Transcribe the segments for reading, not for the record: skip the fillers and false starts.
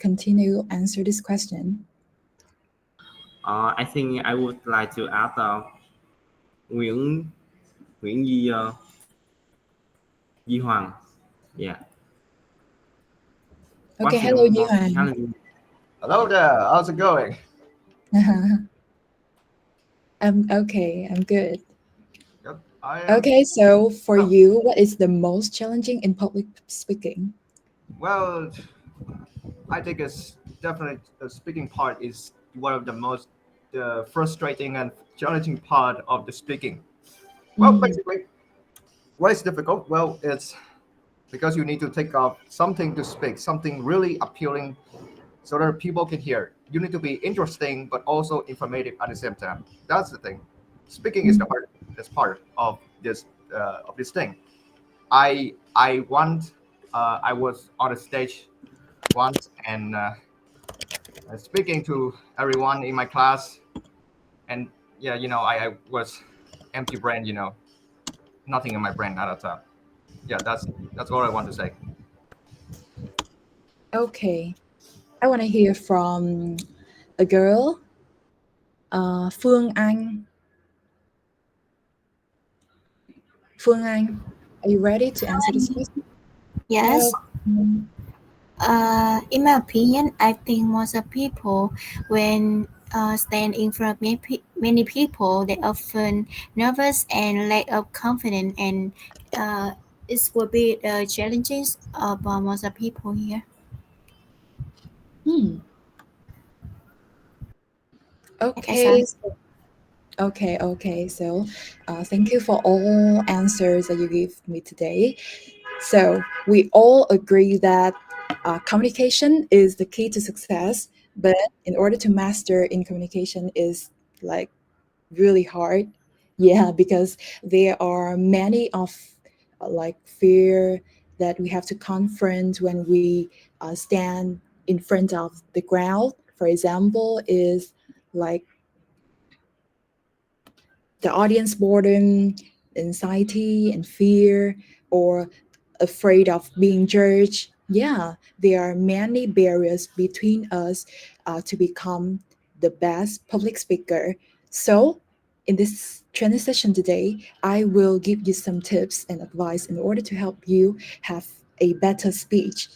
continue answer this question? I think I would like to add Nguyễn Nguyễn Di Hoàng. Yeah. Okay, What's hello, your most Yuhan. challenging? Hello there. How's it going? Okay, I'm good. Yep, I am. Okay, so for Oh, you, what is the most challenging in public speaking? well, I think it's definitely the speaking part is one of the most frustrating and challenging part of the speaking. Well, Mm, basically, why it's difficult? Well, it's because you need to take up something to speak, something really appealing, so that people can hear. You need to be interesting, but also informative at the same time. That's the thing. Speaking is the mm, hardest part of this thing. I was on a stage once and speaking to everyone in my class, and yeah, I was empty brain, nothing in my brain at the time. Yeah, that's all I want to say. okay, I want to hear from a girl, Phương Anh. Phương Anh, are you ready to answer this question? Yes. Hello. Mm, In my opinion, I think most of people, when stand in front of many people, they often nervous and lack of confidence, and it will be the challenges of most of people here. hmm. Like I Okay. said, Okay. So, thank you for all answers that you gave me today. So, we all agree that communication is the key to success, but in order to master in communication is like really hard. Yeah, because there are many of like fear that we have to confront when we stand in front of the crowd. For example, is like the audience boredom, anxiety, and fear, or afraid of being judged. Yeah, there are many barriers between us to become the best public speaker. So, in this training session today, I will give you some tips and advice in order to help you have a better speech.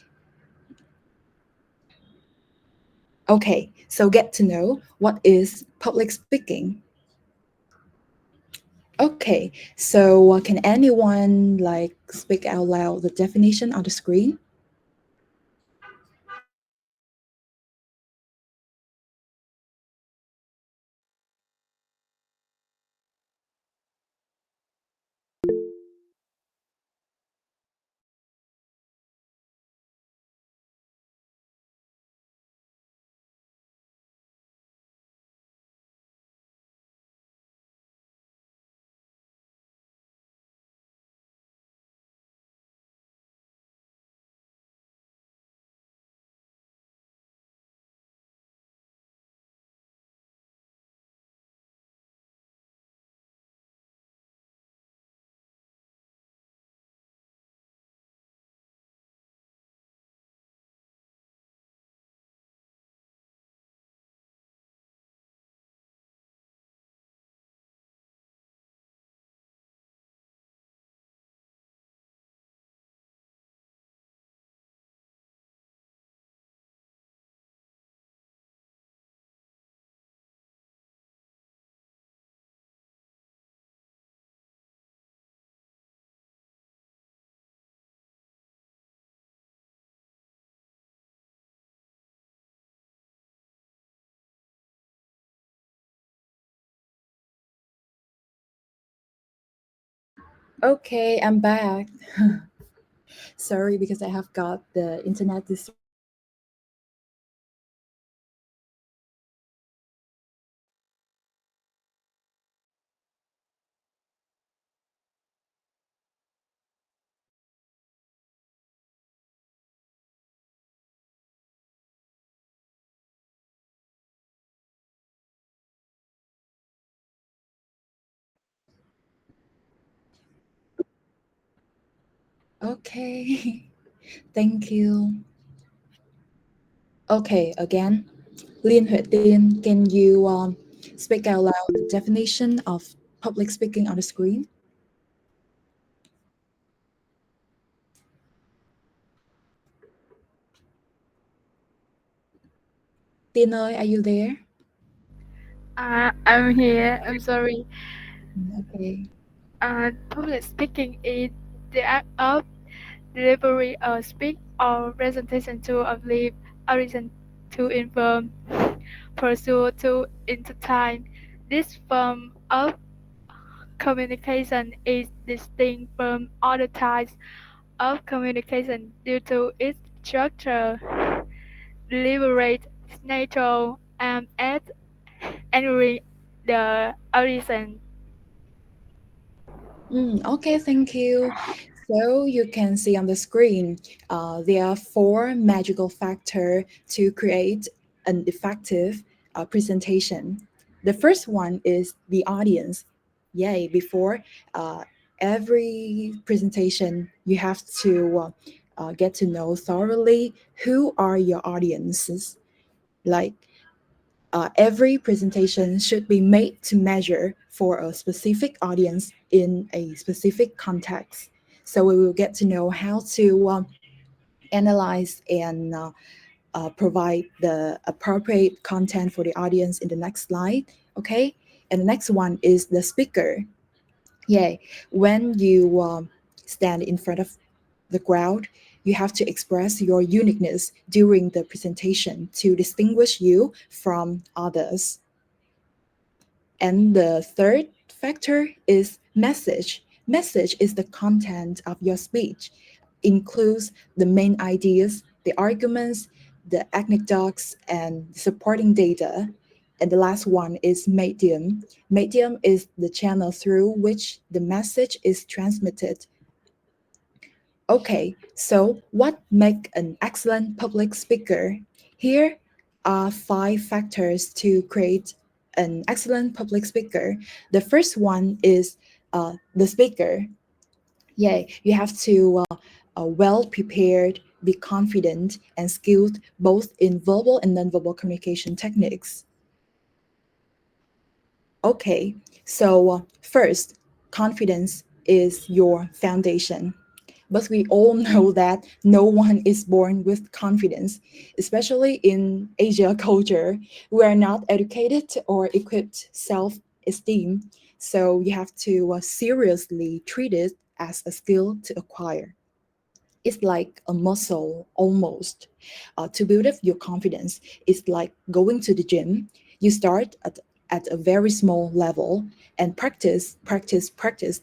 Okay, so get to know what is public speaking. Okay, so can anyone like speak out loud the definition on the screen? Okay, I'm back. Sorry because I have got the internet disruption. Okay, thank you. Okay, again, Liên Huệ Tiên, can you speak out loud the definition of public speaking on the screen? Tiên ơi, are you there? I'm here. I'm sorry. Okay. Public speaking is the act of delivery or speak or presentation to a belief a reason to inform, pursue to entertain. This form of communication is distinct from other types of communication due to its structure, deliberate nature, and at entering the audience. Okay, thank you. So you can see on the screen, there are four magical factors to create an effective presentation. The first one is the audience. Yay, before uh, every presentation, you have to get to know thoroughly who are your audiences. Like every presentation should be made to measure for a specific audience in a specific context. So we will get to know how to analyze and provide the appropriate content for the audience in the next slide. Okay. And the next one is the speaker. Yeah. When you stand in front of the crowd, you have to express your uniqueness during the presentation to distinguish you from others. And the third factor is message. Message is the content of your speech, includes the main ideas, the arguments, the anecdotes, and supporting data. And the last one is medium. Medium is the channel through which the message is transmitted. Okay, so what make an excellent public speaker? Here are five factors to create an excellent public speaker. The first one is the speaker. Yeah, you have to well prepared, be confident, and skilled both in verbal and nonverbal communication techniques. Okay, so first, confidence is your foundation. But we all know that no one is born with confidence, especially in Asia culture. We are not educated or equipped self-esteem, so you have to seriously treat it as a skill to acquire. It's like a muscle almost. To build up your confidence, it's like going to the gym. You start at a very small level and practice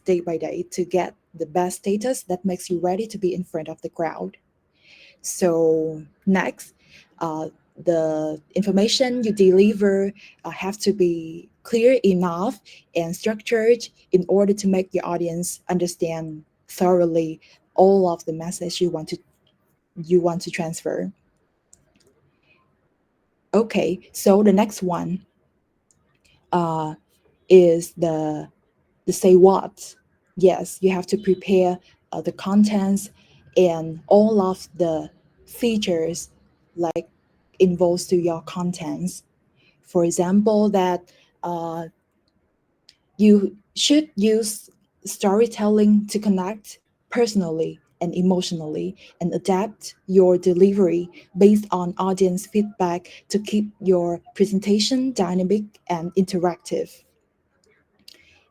day by day to get the best status that makes you ready to be in front of the crowd. So next, the information you deliver have to be clear enough and structured in order to make your audience understand thoroughly all of the message you want to transfer. Okay, so the next one uh, is the say what. Yes, you have to prepare the contents and all of the features like involves to your contents. For example, that uh, you should use storytelling to connect personally and emotionally and adapt your delivery based on audience feedback to keep your presentation dynamic and interactive.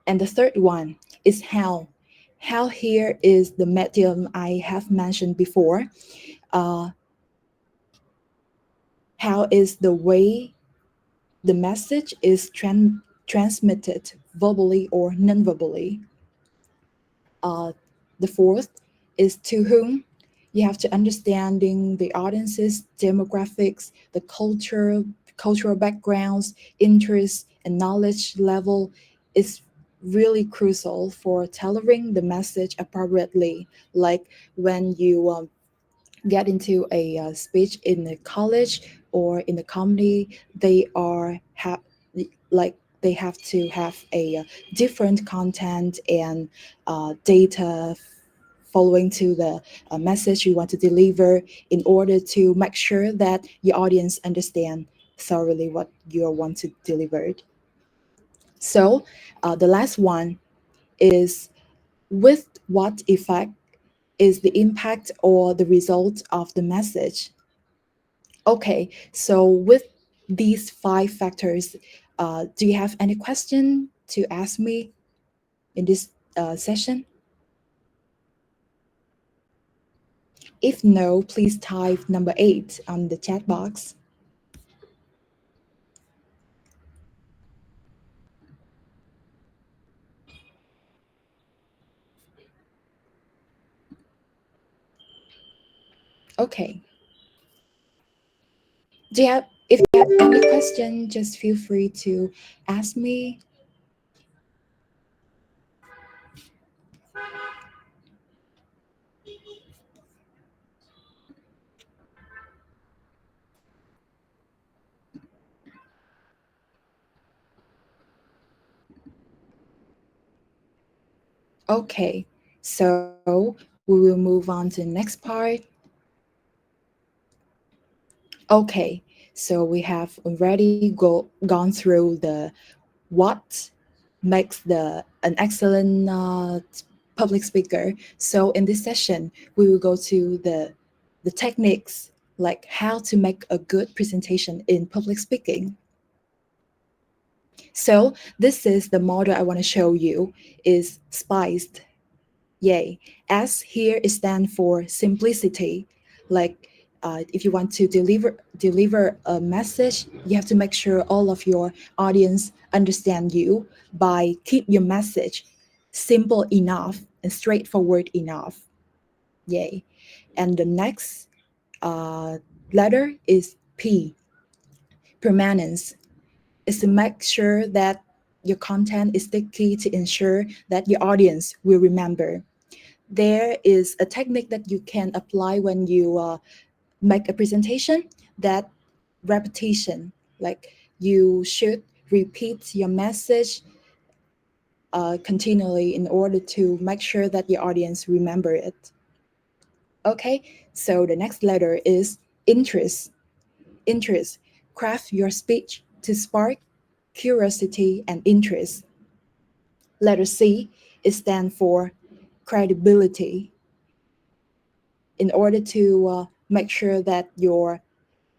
And the third one is how. How here is the medium I have mentioned before. Uh, how is the way the message is transmitted verbally or non-verbally. Uh, the fourth is to whom. You have to understanding the audience's demographics, the cultural backgrounds, interests, and knowledge level is really crucial for tailoring the message appropriately. Like when you get into a speech in a college or in a company, they are like they have to have a different content and data following to the message you want to deliver in order to make sure that your audience understand thoroughly what you want to deliver. So the last one is, with what effect is the impact or the result of the message? Okay, so with these five factors, do you have any question to ask me in this session? If no, please type number 8 on the chat box. Okay. If you have any question, just feel free to ask me. Okay, so we will move on to the next part. Okay, so we have already gone through the what makes an excellent public speaker. So in this session, we will go to the techniques, like how to make a good presentation in public speaking. So this is the model I want to show you is spiced. Yay. S here is stand for simplicity. Like if you want to deliver a message, you have to make sure all of your audience understand you by keep your message simple enough and straightforward enough. Yay. And the next uh, letter is P. Permanence is to make sure that your content is sticky to ensure that your audience will remember. There is a technique that you can apply when you make a presentation, that repetition. Like you should repeat your message continually in order to make sure that your audience remember it. Okay, so the next letter is interest. Interest. Craft your speech to spark curiosity and interest. Letter C is stand for credibility. In order to make sure that your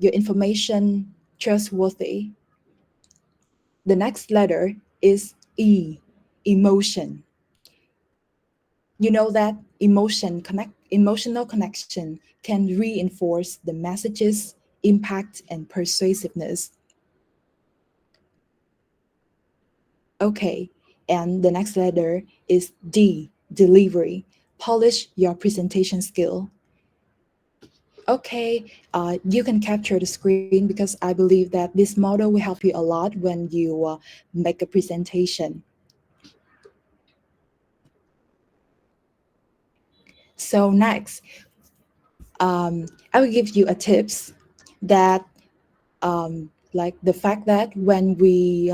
information trustworthy. The next letter is E, emotion. You know that emotional connection can reinforce the message's impact and persuasiveness. Okay, and the next letter is D, delivery. Polish your presentation skill. Okay, you can capture the screen because I believe that this model will help you a lot when you make a presentation. So next, I will give you a tips that like the fact that when we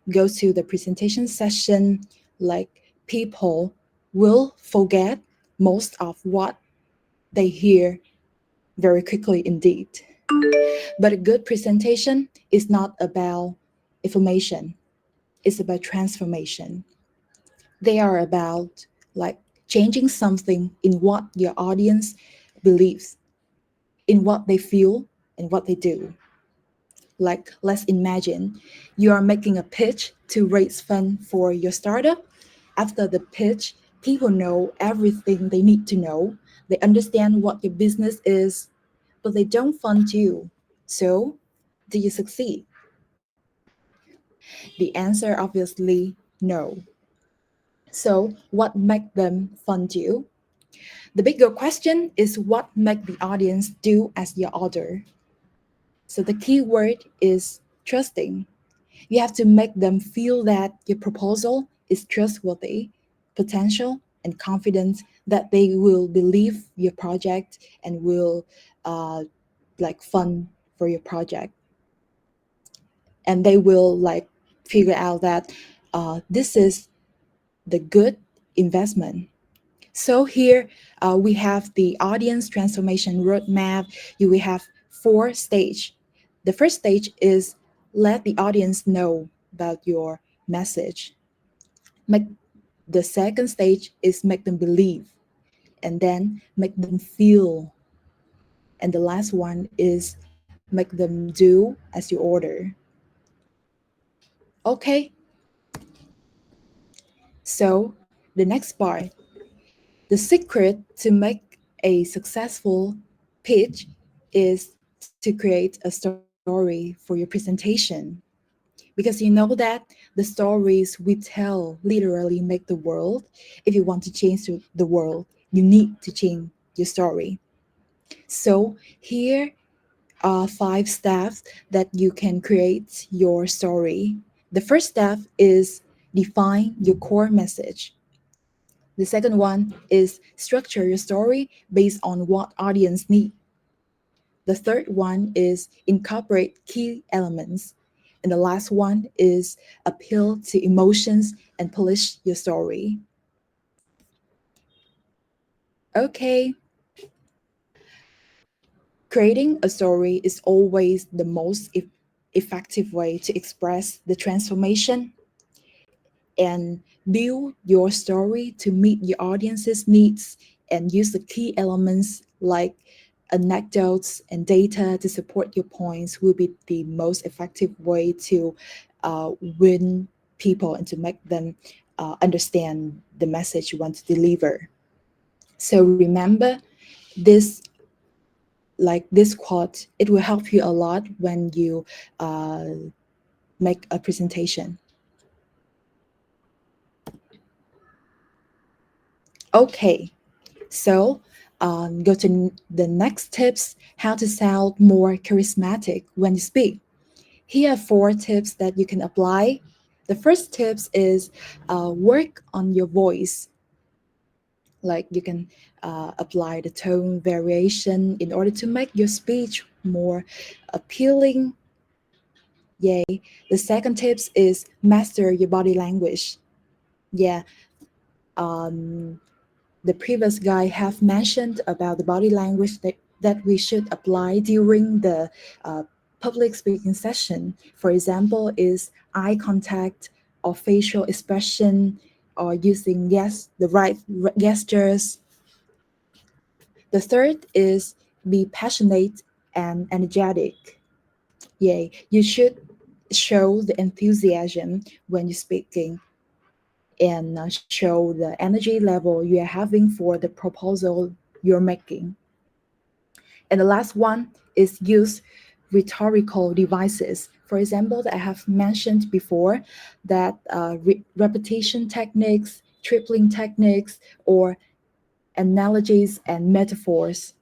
go to the presentation session, like people will forget most of what they hear very quickly indeed. But a good presentation is not about information, it's about transformation. They are about like changing something in what your audience believes, in what they feel and what they do. Like, let's imagine you are making a pitch to raise funds for your startup. After the pitch, people know everything they need to know. They understand what your business is, but they don't fund you. So, do you succeed? The answer obviously no. So, what make them fund you? The bigger question is what make the audience do as your order. So the key word is trusting. You have to make them feel that your proposal is trustworthy, potential, and confident that they will believe your project and will uh, like fund for your project. And they will like figure out that this is the good investment. So here we have the audience transformation roadmap. You will have four stage. The first stage is let the audience know about your message. Make the second stage is make them believe, and then make them feel, and the last one is make them do as you order. Okay, so the next part, the secret to make a successful pitch is to create a story for your presentation. Because you know that the stories we tell literally make the world. If you want to change the world, you need to change your story. So here are five steps that you can create your story. The first step is define your core message. The second one is structure your story based on what audience need. The third one is incorporate key elements. And the last one is appeal to emotions and polish your story. Okay, creating a story is always the most effective way to express the transformation and build your story to meet your audience's needs and use the key elements like anecdotes and data to support your points will be the most effective way to win people and to make them understand the message you want to deliver. So remember this, like this quote, it will help you a lot when you uh, make a presentation. Okay, so go to the next tips, how to sound more charismatic when you speak. Here are four tips that you can apply. The first tips is work on your voice. Like you can apply the tone variation in order to make your speech more appealing. Yay. The second tips is master your body language. Yeah. Um, the previous guy have mentioned about the body language that we should apply during the uh, public speaking session. For example, is eye contact or facial expression or using the right gestures. The third is be passionate and energetic. Yay, you should show the enthusiasm when you're speaking and show the energy level you are having for the proposal you're making. And the last one is use rhetorical devices. For example, that I have mentioned before, that repetition techniques, tripling techniques, or analogies and metaphors.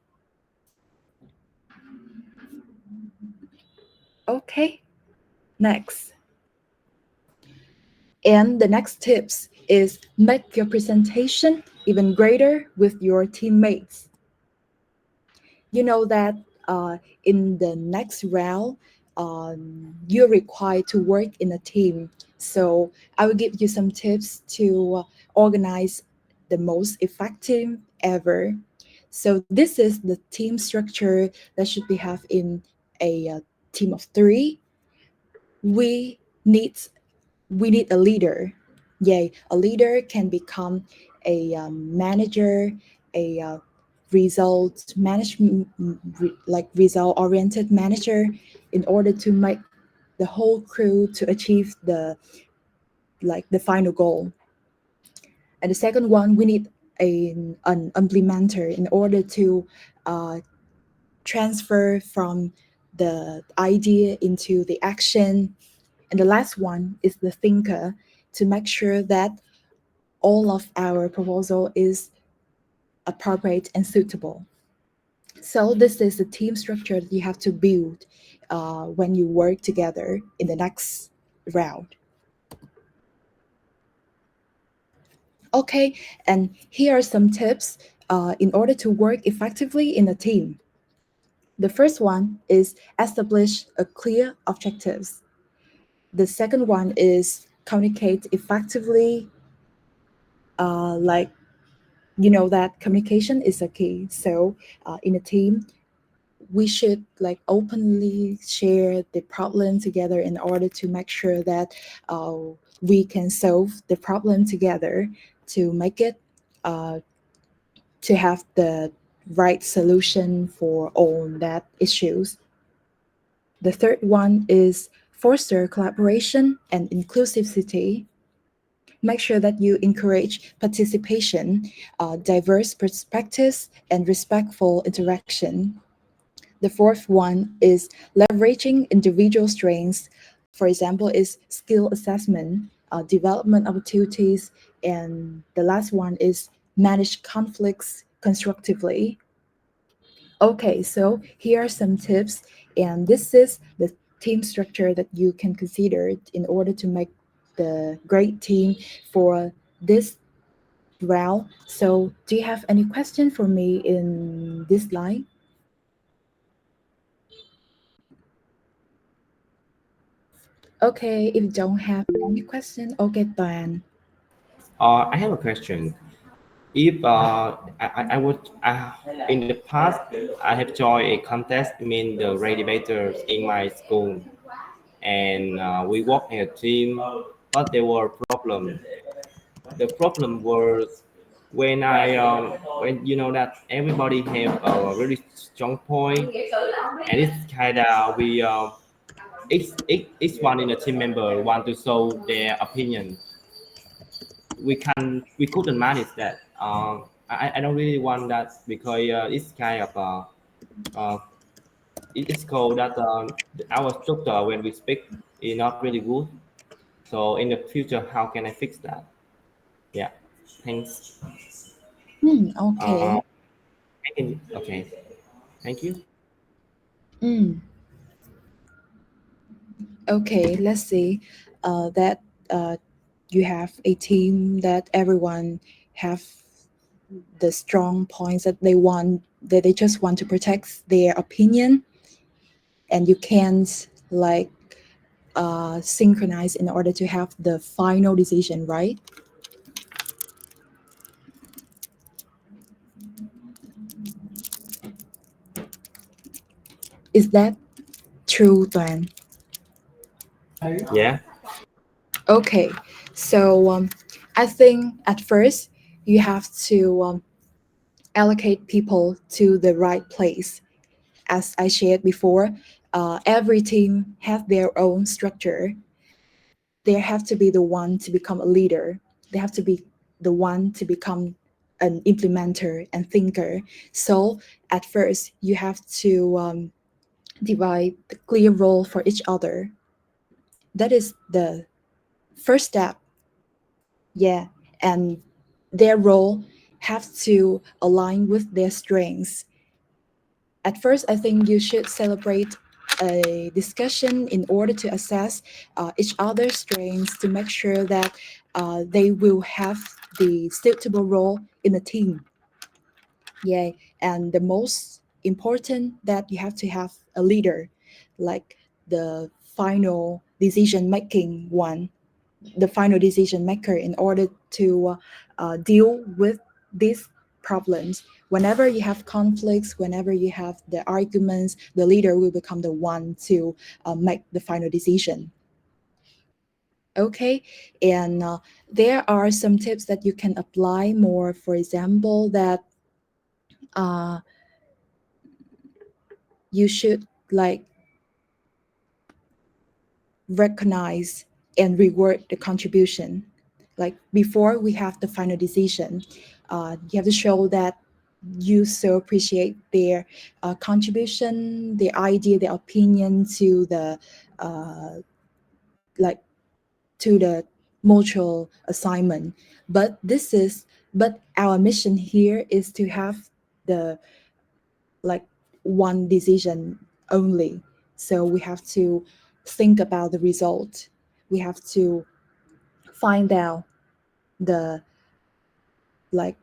Okay, next. And the next tips is make your presentation even greater with your teammates. You know that in the next round, you're required to work in a team. So I will give you some tips to organize the most effective ever. So this is the team structure that should be have in a team of three. We need we need a leader. Yay, a leader can become a manager, a result management, like result oriented manager, in order to make the whole crew to achieve the the final goal. And the second one, we need an implementer in order to uh, transfer from the idea into the action. And the last one is the thinker, to make sure that all of our proposal is appropriate and suitable. So this is the team structure that you have to build when you work together in the next round. Okay, and here are some tips in order to work effectively in a team. The first one is establish a clear objectives. The second one is communicate effectively, like you know that communication is a key. So in a team, we should like openly share the problem together in order to make sure that uh, we can solve the problem together to make it uh, to have the right solution for all that issues. The third one is foster collaboration and inclusivity. Make sure that you encourage participation, diverse perspectives, and respectful interaction. The fourth one is leveraging individual strengths. For example, is skill assessment, development opportunities, and the last one is manage conflicts constructively. Okay, so here are some tips, and this is the team structure that you can consider in order to make the great team for this round. So, do you have any question for me in this line? Okay, if you don't have any question, okay, Toàn. I have a question. If I would in the past I have joined a contest mean the radio debaters in my school, and we worked in a team, but there were problems. The problem was when you know that everybody have a really strong point, and it's kind of we each one in the team member want to show their opinion. We couldn't manage that. I don't really want that because it's kind of it's called that our structure when we speak is not really good. So in the future, how can I fix that? Yeah, thanks. Uh, Okay. okay, thank you. Mm, okay, let's see. That uh, you have a team that everyone have the strong points that they want, that they just want to protect their opinion, and you can't like synchronize in order to have the final decision, right? Is that true, Tuan? Yeah, Okay, so I think at first you have to allocate people to the right place. As I shared before, every team has their own structure. They have to be the one to become a leader. They have to be the one to become an implementer and thinker. So at first, you have to divide the clear role for each other. That is the first step. Yeah, and their role have to align with their strengths. At first, I think you should celebrate a discussion in order to assess each other's strengths to make sure that they will have the suitable role in the team. Yeah, and the most important that you have to have a leader, like the final decision making one, the final decision maker in order to deal with these problems. Whenever you have conflicts, whenever you have the arguments, the leader will become the one to make the final decision. Okay, and there are some tips that you can apply more. For example, that uh, you should like recognize and reward the contribution. Like before we have the final decision, you have to show that you so appreciate their contribution, their idea, their opinion to the uh, like to the mutual assignment. But this is but our mission here is to have the like one decision only. So we have to think about the result. We have to find out the like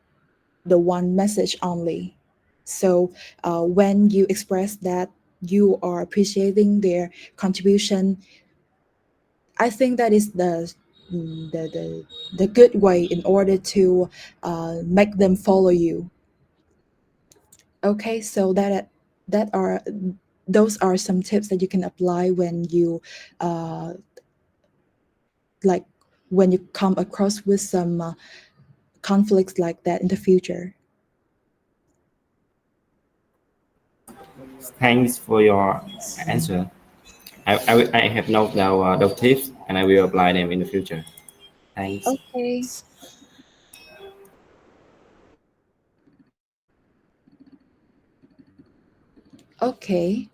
the one message only. So when you express that you are appreciating their contribution, I think that is the the good way in order to make them follow you. Okay, so that are those are some tips that you can apply when you uh, like when you come across with some conflicts like that in the future. Thanks for your answer. I have noted those tips and I will apply them in the future. Thanks. Okay. Okay.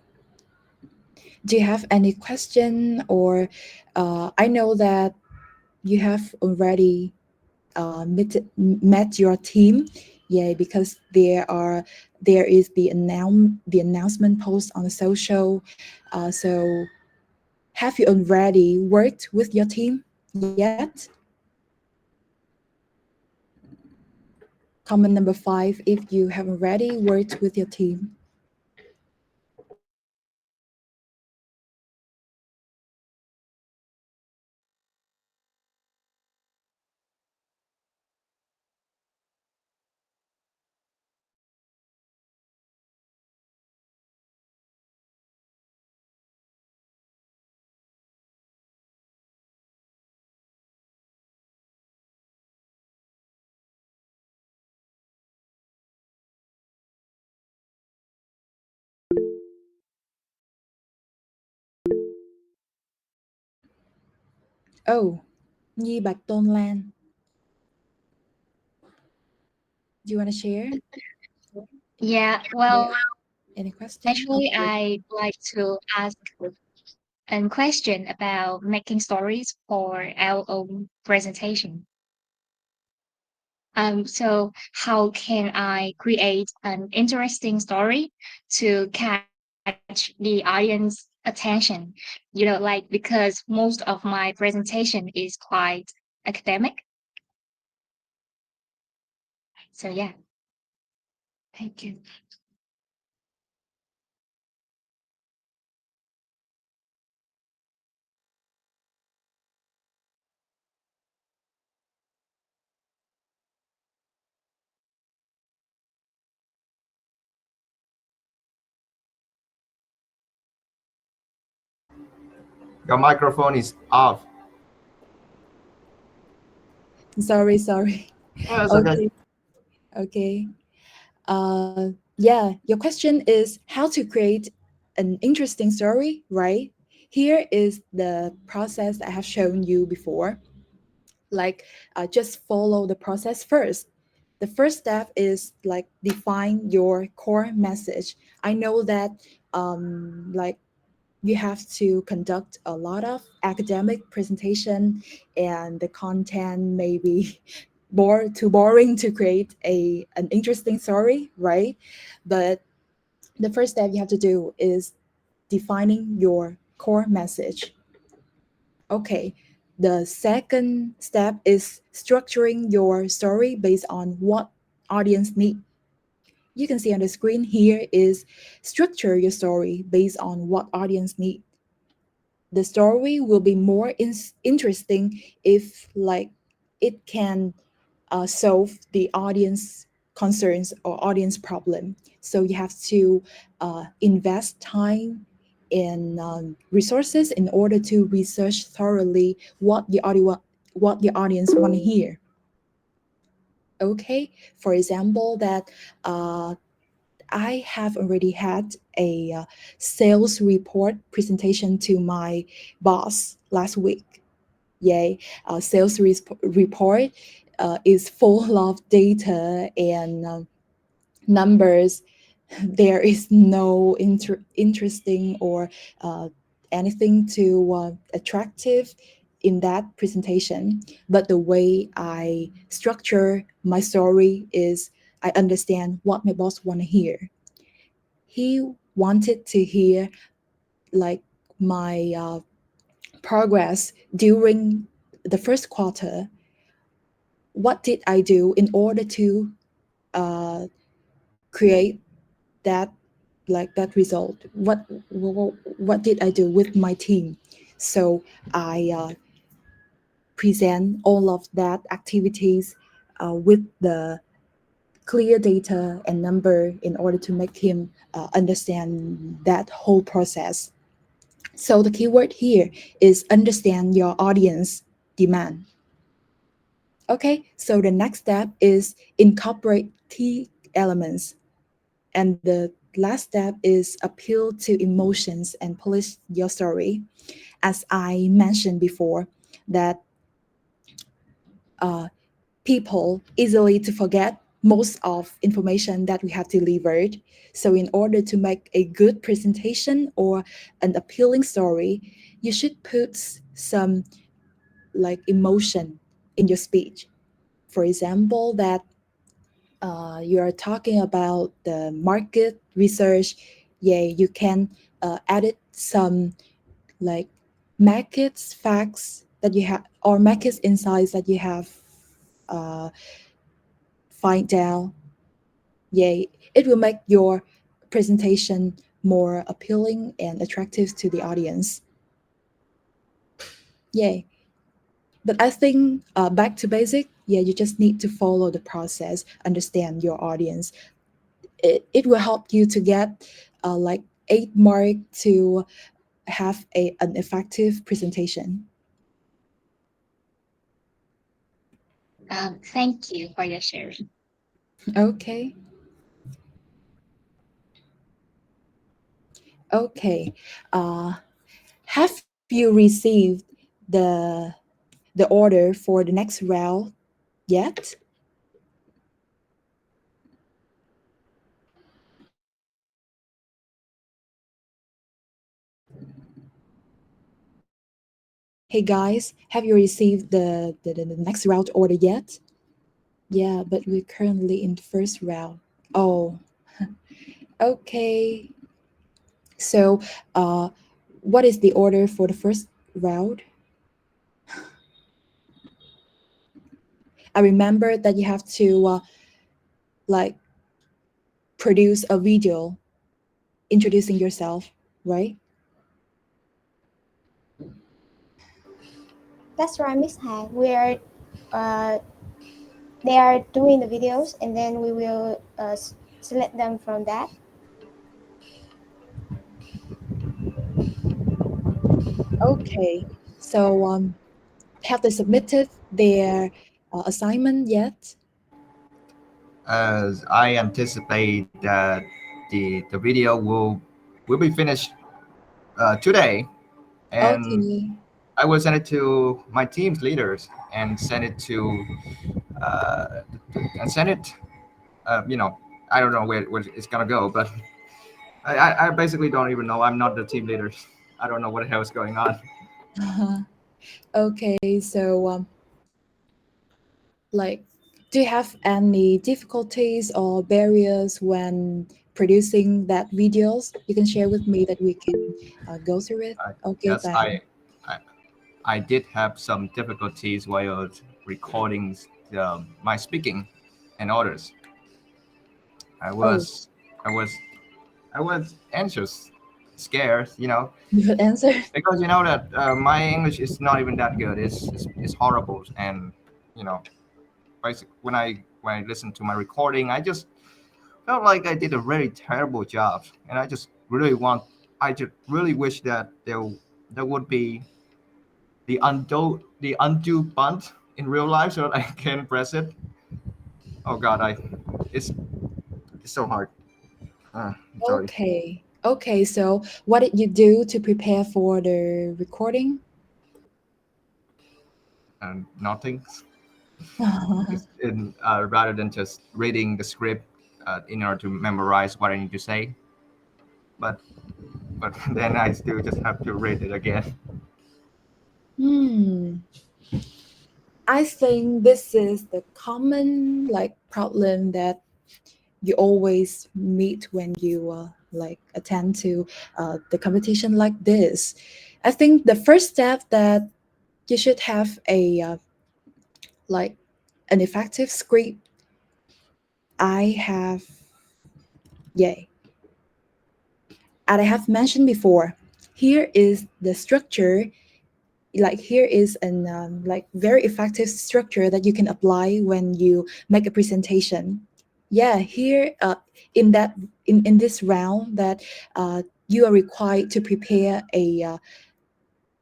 Do you have any question, or I know that you have already met your team, yeah, because there is the announcement post on the social. So have you already worked with your team yet? Comment number 5 if you have already worked with your team. Oh, Nhi Bạch Tôn Lan, do you want to share Yeah, well, any question? actually, Okay. I'd like to ask a question about making stories for our own presentation. So how can I create an interesting story to catch the audience attention? Because most of my presentation is quite academic. So yeah, thank you. Your microphone is off. Sorry. Oh, that's okay. Okay. Okay. Yeah, your question is how to create an interesting story, right? Here is the process I have shown you before. Like, just follow the process first. The first step is like define your core message. I know that like you have to conduct a lot of academic presentation, and the content may be too boring to create an interesting story, right? But the first step you have to do is defining your core message. Okay. The second step is structuring your story based on what audience need. You can see on the screen here is structure your story based on what audience need. The story will be more interesting if like it can solve the audience concerns or audience problem. So you have to invest time and resources in order to research thoroughly what the audience want to hear. Okay, for example, that I have already had a sales report presentation to my boss last week. Yay, sales report is full of data and numbers. There is no interesting or uh, anything too attractive in that presentation. But the way I structure my story is I understand what my boss want to hear. He wanted to hear like my progress during the first quarter. What did I do in order to uh, create that that result? What did I do with my team? So I present all of that activities with the clear data and number in order to make him understand that whole process. So the keyword here is understand your audience demand. Okay, so the next step is incorporate key elements. And the last step is appeal to emotions and polish your story. As I mentioned before, that uh, people easily to forget most of information that we have delivered. So in order to make a good presentation or an appealing story, you should put some like emotion in your speech. For example, that you are talking about the market research, yeah, you can edit some like markets facts that you have or markets insights that you have uh, find out. Yeah, it will make your presentation more appealing and attractive to the audience. Yeah, but I think back to basic. Yeah, you just need to follow the process, understand your audience. It will help you to get like 8 mark to have an effective presentation. Thank you for your sharing. Okay, okay. Uh, have you received the the order for the next round yet? Hey guys, have you received the next round order yet? Yeah, but we're currently in the first round. Oh, okay. So, uh, what is the order for the first round? I remember that you have to like produce a video introducing yourself, right? That's right, Miss Han. Uh, they are doing the videos, and then we will select them from that. Okay. So, have they submitted their assignment yet? As I anticipate that the video will be finished today, and Okay. I will send it to my team's leaders and send it to uh, and send it. You know, I don't know where it's gonna go, but I basically don't even know. I'm not the team leader. I don't know what the hell is going on. Okay. So, like, do you have any difficulties or barriers when producing that videos? You can share with me that we can go through it. Okay, Yes, then. I I did have some difficulties while recording my speaking and others. I Oh, was I was I was anxious, scared, you could answer. because you know that my English is not even that good. It's horrible, and you know, when I listened to my recording, I just felt like I did a very terrible job, and I just really wish that there would be the undo button in real life so that I can press it. Oh God, it's it's so hard. I'm sorry. Okay. Okay. So, what did you do to prepare for the recording? And nothing. Just rather than just reading the script in order to memorize what I need to say, but then I still just have to read it again. Hmm. I think this is the common like problem that you always meet when you like attend to the competition like this. I think the first step that you should have a like an effective script. I have yay, and I have mentioned before. Here is the structure like here is an like very effective structure that you can apply when you make a presentation. Yeah, here in that in this round that you are required to prepare a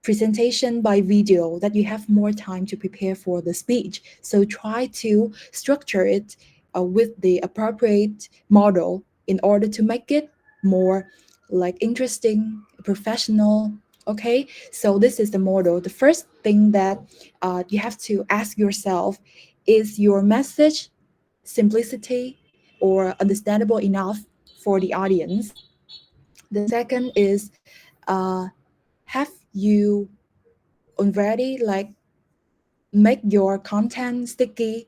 presentation by video, that you have more time to prepare for the speech. So try to structure it with the appropriate model in order to make it more like interesting, professional. Okay, so this is the model. The first thing that you have to ask yourself is your message simplicity or understandable enough for the audience. The second is have you already like make your content sticky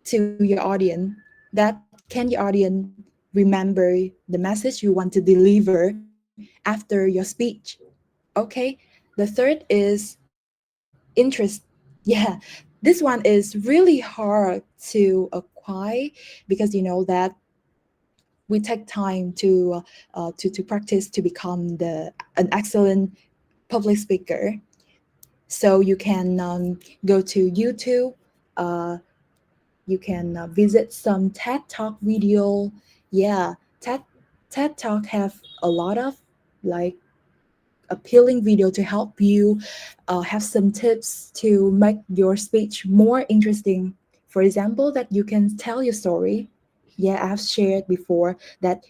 to your audience, that can your audience remember the message you want to deliver after your speech. Okay, the third is interest. Yeah, this one is really hard to acquire because you know that we take time to practice to become the an excellent public speaker. So you can go to YouTube. Uh, you can visit some TED Talk video. Yeah, TED Talk have a lot of like appealing video to help you have some tips to make your speech more interesting. For example, that you can tell your story. Yeah, I've shared before that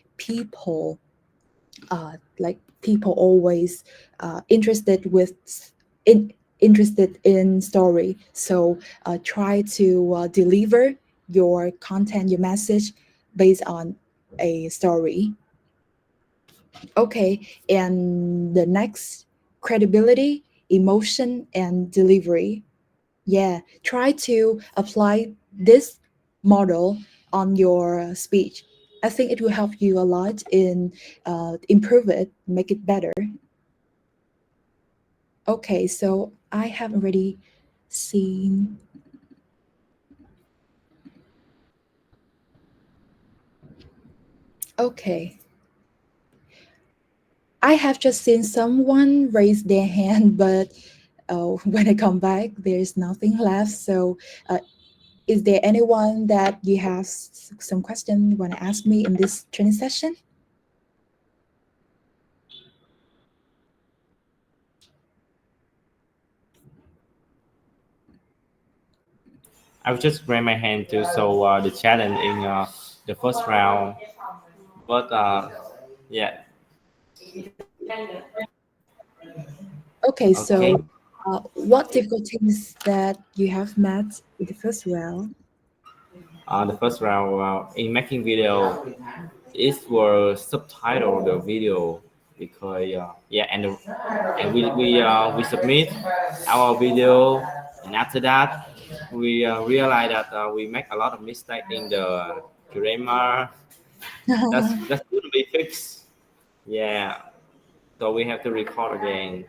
people always interested with in interested in story. So try to deliver your content, your message based on a story. Okay, and the next, credibility, emotion, and delivery. Yeah, try to apply this model on your speech. I think it will help you a lot in improve it, make it better. Okay, so I have already seen. Okay, I have just seen someone raise their hand, but when I come back, there's nothing left. So, is there anyone that you have some question you want to ask me in this training session? I will just raise my hand to show the challenge in the first round. But yeah, Okay, okay. so what difficulties that you have met in the first round? The first round in making video, it will subtitle the video because yeah, and we submit our video, and after that we realize that we make a lot of mistake in the grammar. That's going to be fixed. Yeah, so we have to record again.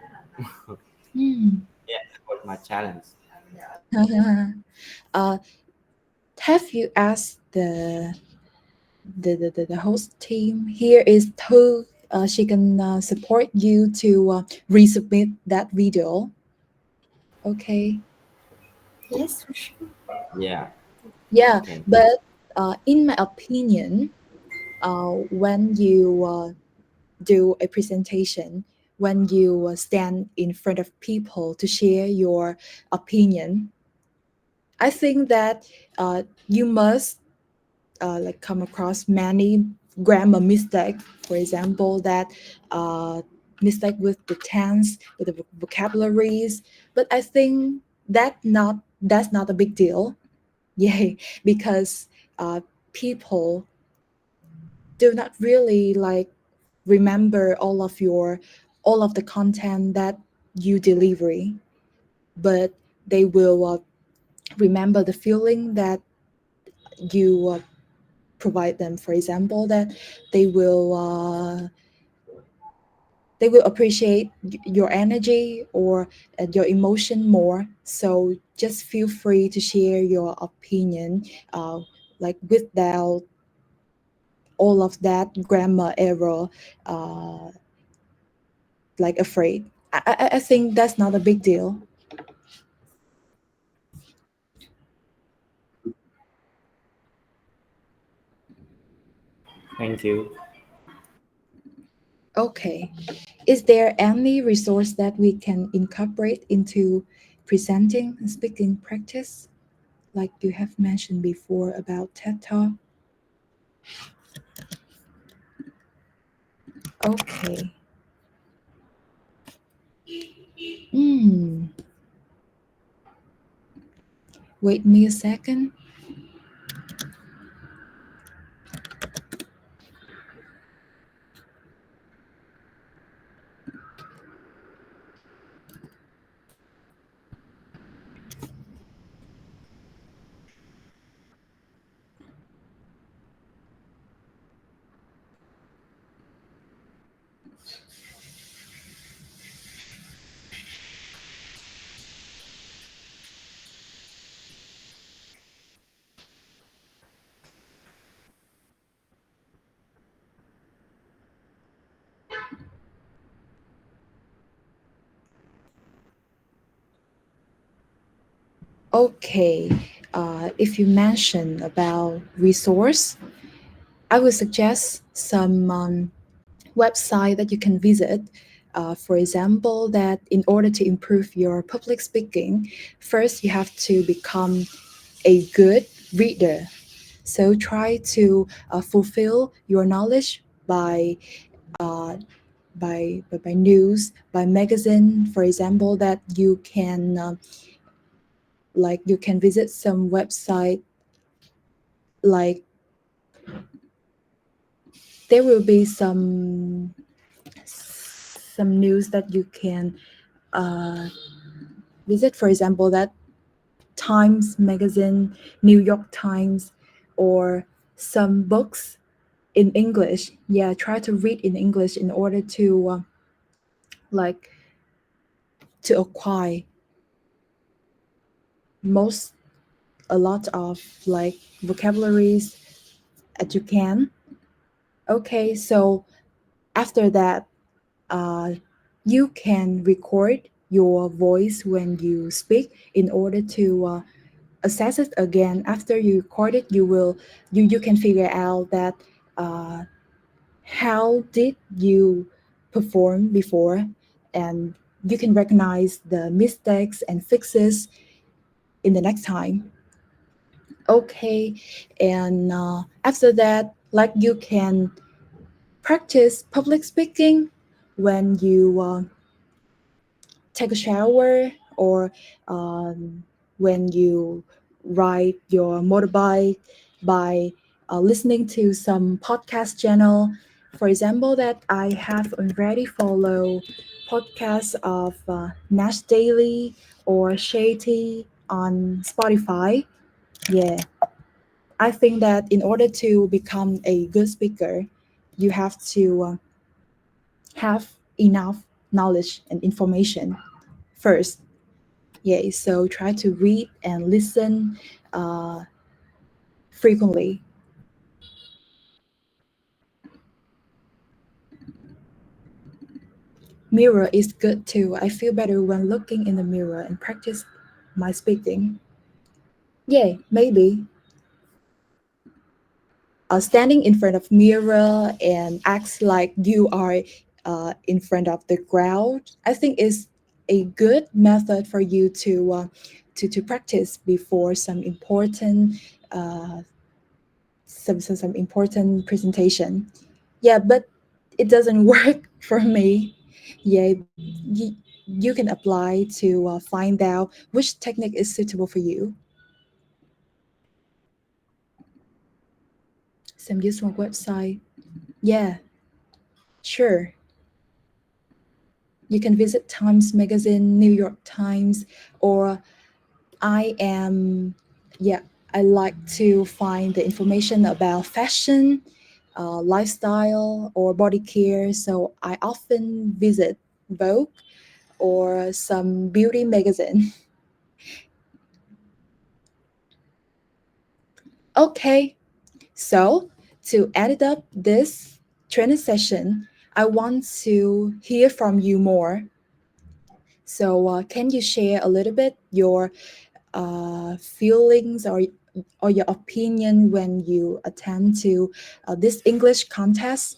Hmm. Yeah, that was my challenge. uh, have you asked the host team? Here is who she can support you to resubmit that video. Okay. Yes, for sure. Yeah, Yeah, okay. but in my opinion, when you do a presentation, when you stand in front of people to share your opinion, I think that you must like come across many grammar mistake. For example, that uh, mistake with the tense, with the vocabularies. But I think that's not a big deal. Yeah, because people do not really like remember all of the content that you delivery, but they will remember the feeling that you provide them. For example, that they will uh, they will appreciate your energy or your emotion more. So just feel free to share your opinion, like without all of that grammar error, uh, like afraid. I think that's not a big deal. Thank you. Okay. Is there any resource that we can incorporate into presenting and speaking practice, like you have mentioned before about TED Talk? Okay. Hmm. Wait me a second. Okay. If you mention about resource, I would suggest some website that you can visit. For example, that in order to improve your public speaking, first you have to become a good reader. So try to fulfill your knowledge uh, by news, by magazine. For example, that you can like you can visit some website, like there will be some news that you can uh, visit. For example, that Times Magazine, New York Times, or some books in English. Yeah, try to read in English in order to like to acquire most a lot of like vocabularies that you can. Okay, so after that, uh, you can record your voice when you speak in order to assess it again. After you record it, you can figure out that uh, how did you perform before, and you can recognize the mistakes and fixes in the next time. Okay, and after that, like you can practice public speaking when you take a shower, or um, when you ride your motorbike, by listening to some podcast channel. For example, that I have already followed podcasts of Nash Daily or Shady on Spotify. Yeah, I think that in order to become a good speaker, you have to have enough knowledge and information first. Yeah, so try to read and listen uh, frequently. Mirror is good too. I feel better when looking in the mirror and practice my speaking. Yeah, maybe standing in front of mirror and act like you are in front of the crowd, I think is a good method for you to practice before uh, some important presentation. Yeah, but it doesn't work for me. Yeah, you can apply to find out which technique is suitable for you. Some useful website. Yeah, sure. You can visit Times Magazine, New York Times, or I am, yeah, I like to find the information about fashion, lifestyle, or body care. So I often visit Vogue or some beauty magazine. Okay, so to edit up this training session, I want to hear from you more. So can you share a little bit your feelings or or your opinion when you attend to this English contest.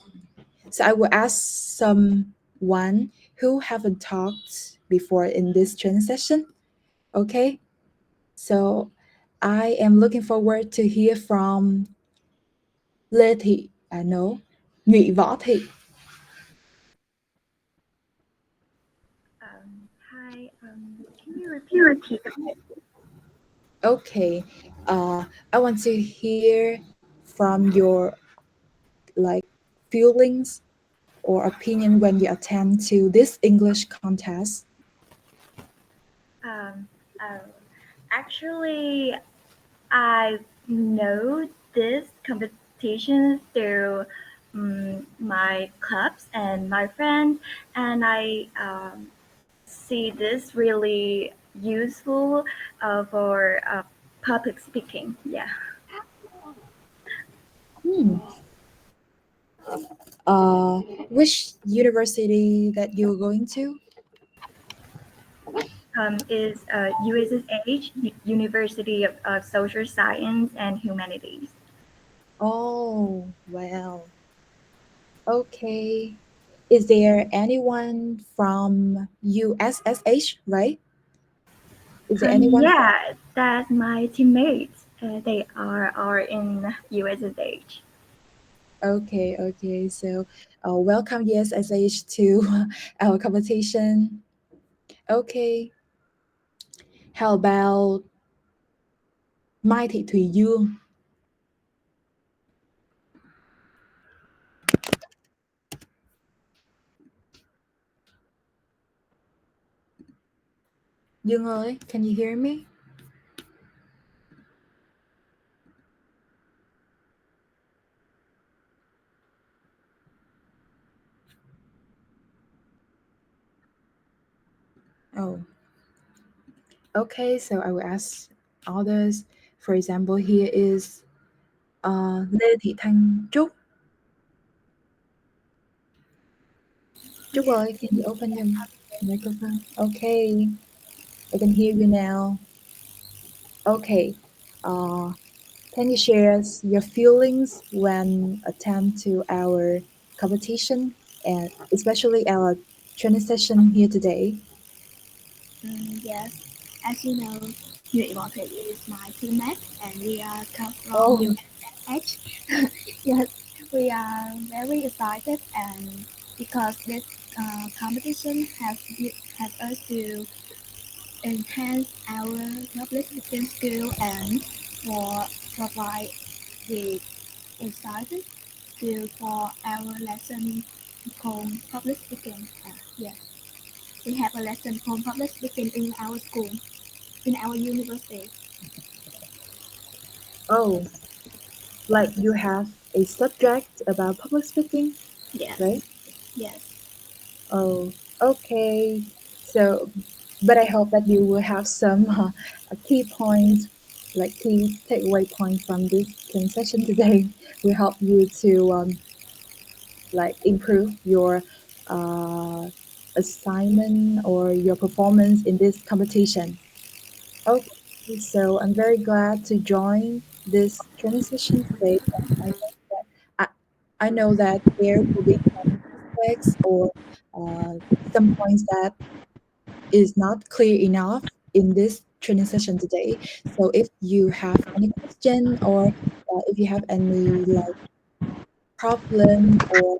So I will ask someone who haven't talked before in this training session. Okay, so I am looking forward to hear from Lê Thị. I know Nguyễn Võ Thị. Hi, can you repeat the question? Okay, I want to hear from your like feelings or opinion when you attend to this English contest. Um, uh, Actually, I know this competition through my clubs and my friends, and I see this really useful for public speaking. Yeah. Hmm. Which university that you're going to? Is USSH, University of Social Science and Humanities. Oh, well. Okay. Is there anyone from USSH, right? Is there anyone from? Yeah, that's my teammates. They are in USSH. Okay, okay. So, welcome USSH to our competition. Okay. How about Mai Thị Thùy Dương? Dương ơi, can you hear me? Oh, okay. So I will ask others. For example, here is Lê Thị Thanh Trúc. Trúc ơi, can you open your microphone? Okay, I can hear you now. Okay. Uh, can you share your feelings when attempt to our competition and especially our training session here today? Yes, as you know, Nguyễn Võ Thị is my teammate and we are come from Oh, USH. Yes, we are very excited and because this competition has us to enhance our public speaking skill and provide the excited to for our lesson called public speaking. Yes, we have a lesson called public speaking in our school, in our university. oh, like you have a subject about public speaking, Yes, right? yes. Oh, okay. So, but I hope that you will have some key points, like key takeaway points from this training session today. Will help you to like improve your uh, assignment or your performance in this competition. Okay, so I'm very glad to join this training session today. I know that I know that there will be some aspects or some points that is not clear enough in this training session today. So if you have any question or if you have any like problem or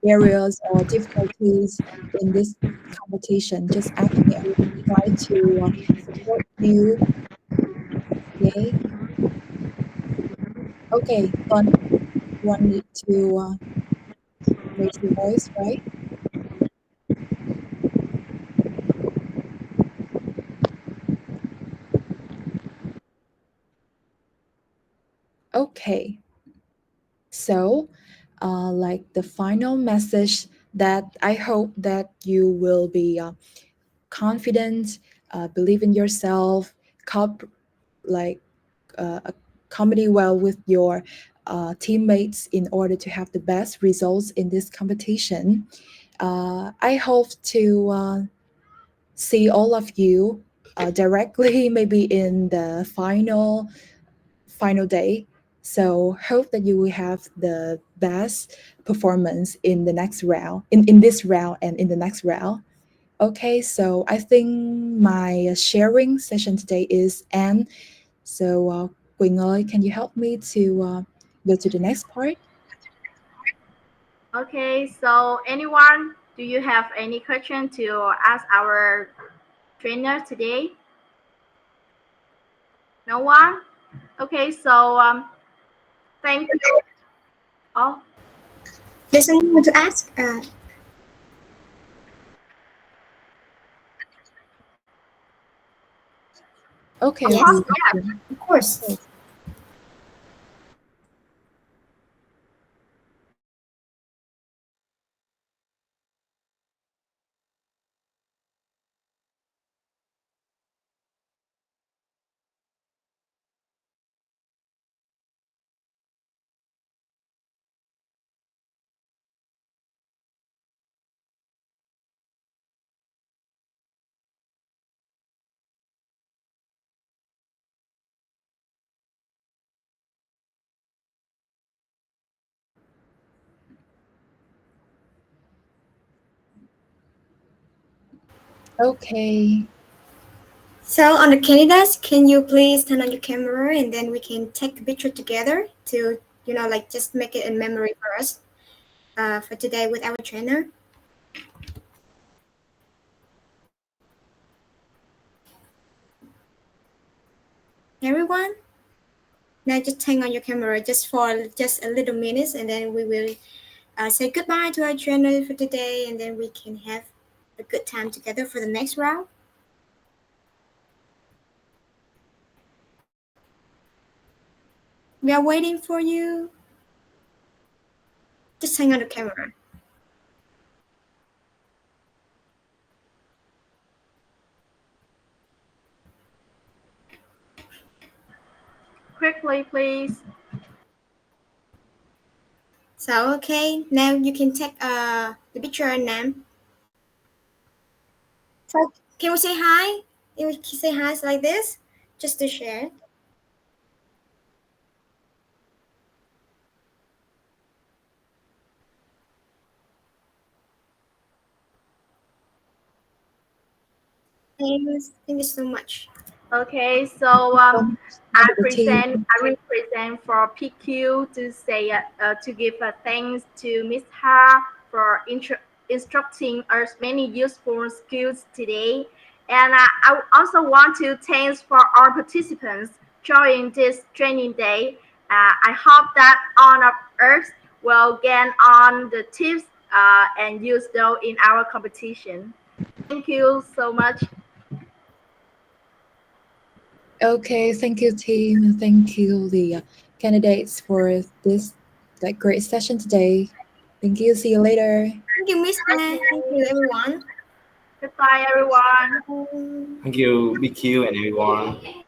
areas or difficulties in this competition, just ask me. I will try to support you. Okay. Okay, Tuấn, you want me to raise your voice, right? Okay. So, like the final message that I hope that you will be confident, believe in yourself, like accommodate well with your teammates in order to have the best results in this competition. I hope to see all of you directly, maybe in the final day. So hope that you will have the best performance in the next round, in this round and in the next round. Okay, so I think my sharing session today is end. So Quỳnh ơi, can you help me to go to the next part? Okay, so anyone, do you have any question to ask our trainer today? No one? Okay, so thank you. Oh, There's something to ask. Okay, of Yes, course, okay. yeah. of course. Okay. So on the candidates, can you please turn on your camera and then we can take a picture together to, like just make it a memory for us for today with our trainer. Everyone, now just hang on your camera just for just a little minutes and then we will say goodbye to our trainer for today and then we can have a good time together for the next round. We are waiting for you. Just hang on the camera. Quickly, please. So okay, now you can take the picture and name. So can we say hi? Can we say hi like this? Just to share. Thanks. Thank you so much. Okay, so I will present for PQ to say to give thanks to Miss Ha for instructing us many useful skills today, and I also want to thanks for all participants joining this training day. I hope that all of us will gain on the tips and use those in our competition. Thank you so much. Okay, thank you, team, and thank you, the candidates, for this great session today. Thank you. See you later. Thank you, Miss Ha. Thank you, everyone. Goodbye, everyone. Thank you, BQ and everyone.